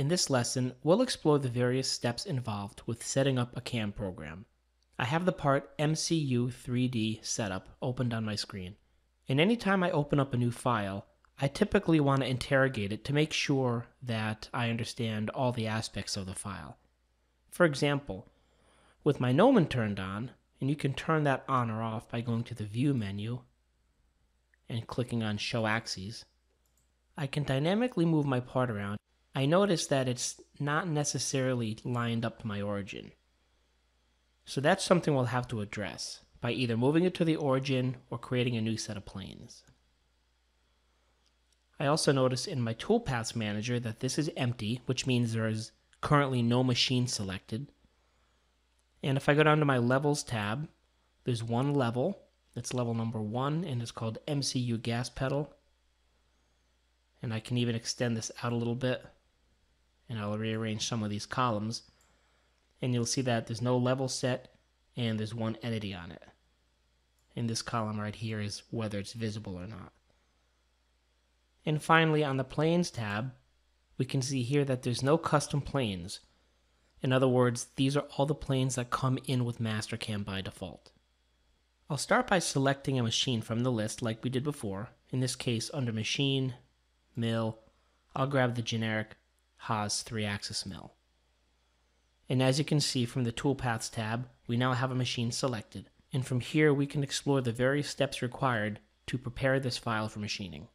In this lesson, we'll explore the various steps involved with setting up a CAM program. I have the part MCU3D setup opened on my screen. And anytime I open up a new file, I typically want to interrogate it to make sure that I understand all the aspects of the file. For example, with my gnomon turned on, and you can turn that on or off by going to the View menu and clicking on Show Axes, I can dynamically move my part around. I notice that it's not necessarily lined up to my origin. So that's something we'll have to address by either moving it to the origin or creating a new set of planes. I also notice in my Toolpaths Manager that this is empty, which means there is currently no machine selected. And if I go down to my Levels tab, there's one level. It's level number 1, and it's called MCU Gas Pedal. And I can even extend this out a little bit, and I'll rearrange some of these columns. And you'll see that there's no level set, and there's one entity on it. And this column right here is whether it's visible or not. And finally, on the Planes tab, we can see here that there's no custom planes. In other words, these are all the planes that come in with Mastercam by default. I'll start by selecting a machine from the list like we did before. In this case, under Machine, Mill, I'll grab the generic Haas 3-axis mill. And as you can see from the Toolpaths tab, we now have a machine selected. And from here, we can explore the various steps required to prepare this file for machining.